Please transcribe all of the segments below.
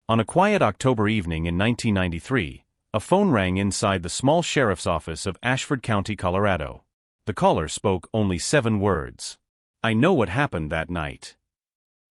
On a quiet October evening in 1993, a phone rang inside the small sheriff's office of Ashford County, Colorado. The caller spoke only 7 words. "I know what happened that night."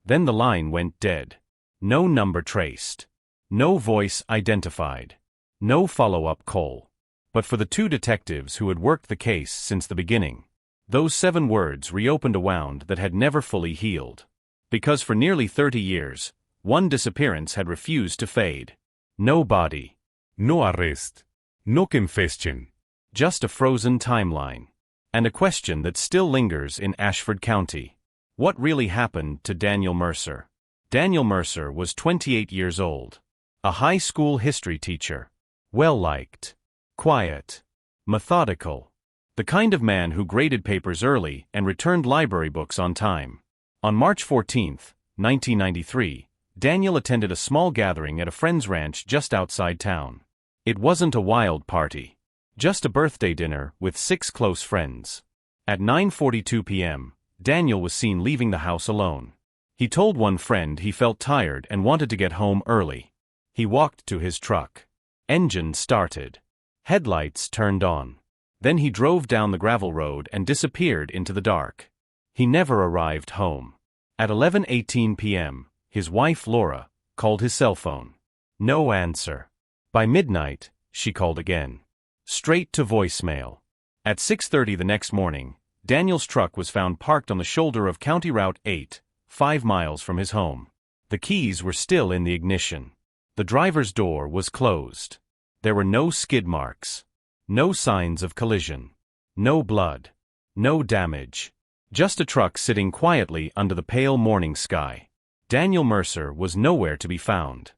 Then the line went dead. No number traced. No voice identified. No follow-up call. But for the 2 detectives who had worked the case since the beginning, those 7 words reopened a wound that had never fully healed. Because for nearly 30 years, one disappearance had refused to fade. No body. No arrest. No confession. Just a frozen timeline. And a question that still lingers in Ashford County. What really happened to Daniel Mercer? Daniel Mercer was 28 years old. A high school history teacher. Well-liked. Quiet. Methodical. The kind of man who graded papers early and returned library books on time. On March 14, 1993, Daniel attended a small gathering at a friend's ranch just outside town. It wasn't a wild party. Just a birthday dinner with 6 close friends. At 9:42 p.m., Daniel was seen leaving the house alone. He told one friend he felt tired and wanted to get home early. He walked to his truck. Engine started. Headlights turned on. Then he drove down the gravel road and disappeared into the dark. He never arrived home. At 11:18 p.m., his wife Laura called his cell phone. No answer. By midnight, she called again. Straight to voicemail. At 6:30 the next morning, Daniel's truck was found parked on the shoulder of County Route 8, 5 miles from his home. The keys were still in the ignition. The driver's door was closed. There were no skid marks. No signs of collision. No blood. No damage. Just a truck sitting quietly under the pale morning sky. Daniel Mercer was nowhere to be found.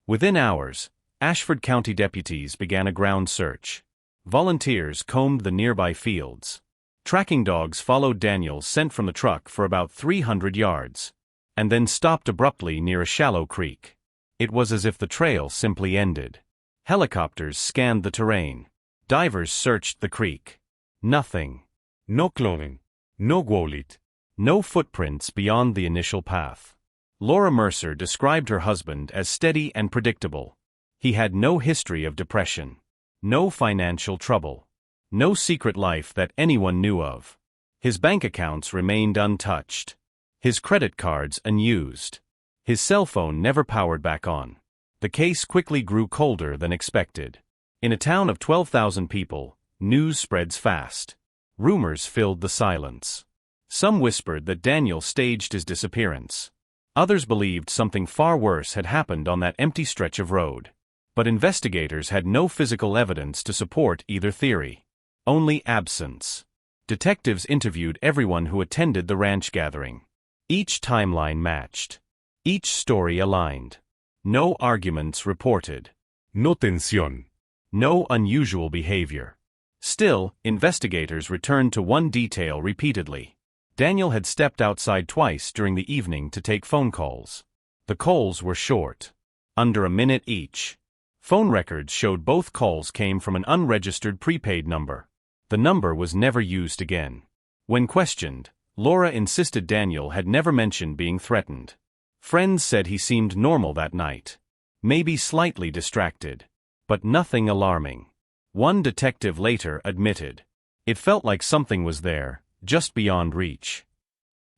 Within hours, Ashford County deputies began a ground search. Volunteers combed the nearby fields. Tracking dogs followed Daniel sent from the truck for about 300 yards, and then stopped abruptly near a shallow creek. It was as if the trail simply ended. Helicopters scanned the terrain. Divers searched the creek. Nothing. No clothing. No wallet. No footprints beyond the initial path. Laura Mercer described her husband as steady and predictable. He had no history of depression. No financial trouble. No secret life that anyone knew of. His bank accounts remained untouched. His credit cards unused. His cell phone never powered back on. The case quickly grew colder than expected. In a town of 12,000 people, news spreads fast. Rumors filled the silence. Some whispered that Daniel staged his disappearance. Others believed something far worse had happened on that empty stretch of road. But investigators had no physical evidence to support either theory. Only absence. Detectives interviewed everyone who attended the ranch gathering. Each timeline matched. Each story aligned. No arguments reported. No tensión. No unusual behavior. Still, investigators returned to one detail repeatedly. Daniel had stepped outside twice during the evening to take phone calls. The calls were short. Under a minute each. Phone records showed both calls came from an unregistered prepaid number. The number was never used again. When questioned, Laura insisted Daniel had never mentioned being threatened. Friends said he seemed normal that night. Maybe slightly distracted. But nothing alarming. One detective later admitted. It felt like something was there, just beyond reach.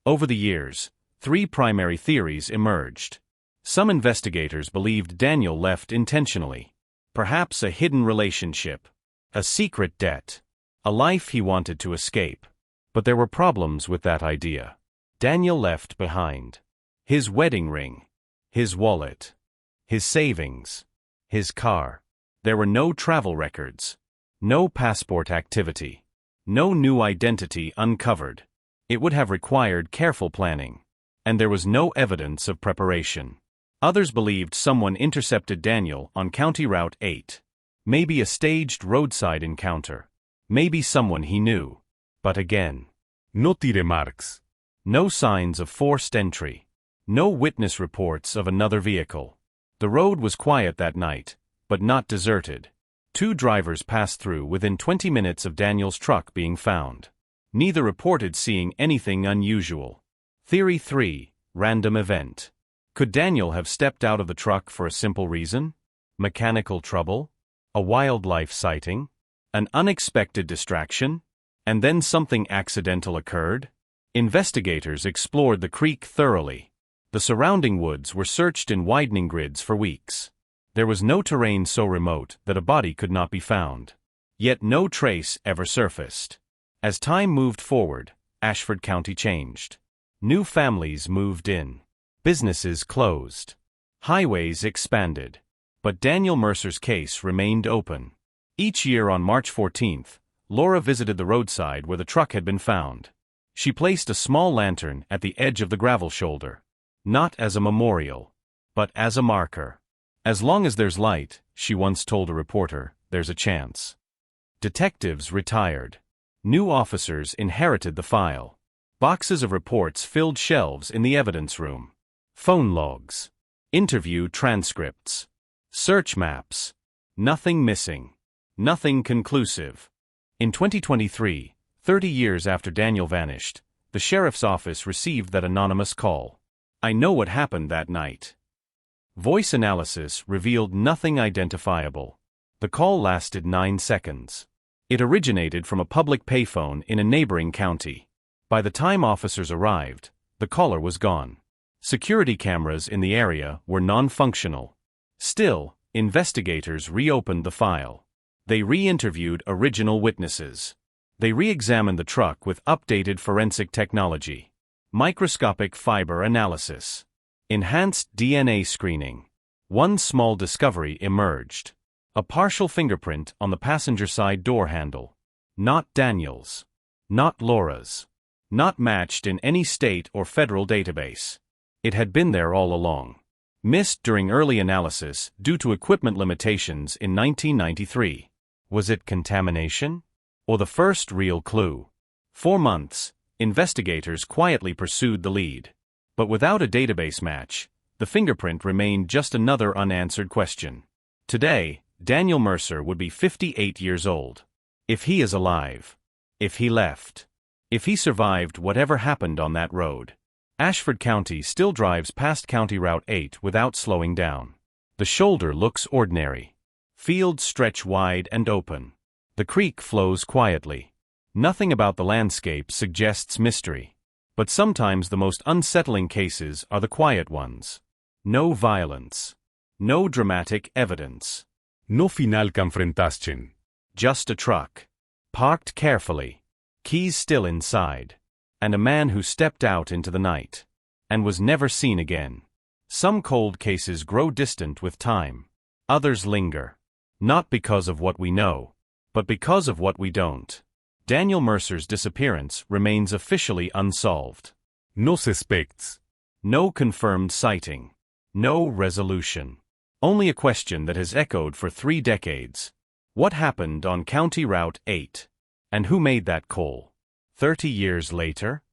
Over the years, 3 primary theories emerged. Some investigators believed Daniel left intentionally. Perhaps a hidden relationship. A secret debt. A life he wanted to escape. But there were problems with that idea. Daniel left behind his wedding ring, his wallet, his savings, his car. There were no travel records. No passport activity. No new identity uncovered. It would have required careful planning. And there was no evidence of preparation. Others believed someone intercepted Daniel on County Route 8. Maybe a staged roadside encounter. Maybe someone he knew. But again, No tire marks. no signs of forced entry. No witness reports of another vehicle. The road was quiet that night, but not deserted. 2 drivers passed through within 20 minutes of Daniel's truck being found. Neither reported seeing anything unusual. Theory 3, random event. Could Daniel have stepped out of the truck for a simple reason? Mechanical trouble? A wildlife sighting? An unexpected distraction? And then something accidental occurred? Investigators explored the creek thoroughly. The surrounding woods were searched in widening grids for weeks. There was no terrain so remote that a body could not be found. Yet no trace ever surfaced. As time moved forward, Ashford County changed. New families moved in. Businesses closed. Highways expanded. But Daniel Mercer's case remained open. Each year on March 14th, Laura visited the roadside where the truck had been found. She placed a small lantern at the edge of the gravel shoulder. Not as a memorial, but as a marker. As long as there's light, she once told a reporter, there's a chance. Detectives retired. New officers inherited the file. Boxes of reports filled shelves in the evidence room. Phone logs. Interview transcripts. Search maps. Nothing missing. Nothing conclusive. In 2023, 30 years after Daniel vanished, the sheriff's office received that anonymous call. I know what happened that night. Voice analysis revealed nothing identifiable. The call lasted 9 seconds. It originated from a public payphone in a neighboring county. By the time officers arrived, the caller was gone. Security cameras in the area were non-functional. Still, investigators reopened the file. They re-interviewed original witnesses. They re-examined the truck with updated forensic technology. Microscopic fiber analysis. Enhanced DNA screening. One small discovery emerged. A partial fingerprint on the passenger side door handle. Not Daniel's. Not Laura's. Not matched in any state or federal database. It had been there all along. Missed during early analysis due to equipment limitations in 1993. Was it contamination? Or the first real clue? For months, investigators quietly pursued the lead. But without a database match, the fingerprint remained just another unanswered question. Today, Daniel Mercer would be 58 years old. If he is alive. If he left. If he survived whatever happened on that road. Ashford County still drives past County Route 8 without slowing down. The shoulder looks ordinary. Fields stretch wide and open. The creek flows quietly. Nothing about the landscape suggests mystery. But sometimes the most unsettling cases are the quiet ones. No violence. No dramatic evidence. No final que enfrentaschen. Just a truck. Parked carefully. Keys still inside. And a man who stepped out into the night. And was never seen again. Some cold cases grow distant with time. Others linger. Not because of what we know, but because of what we don't. Daniel Mercer's disappearance remains officially unsolved. No suspects. No confirmed sighting. No resolution. Only a question that has echoed for 3 decades. What happened on County Route 8? And who made that call? 30 years later?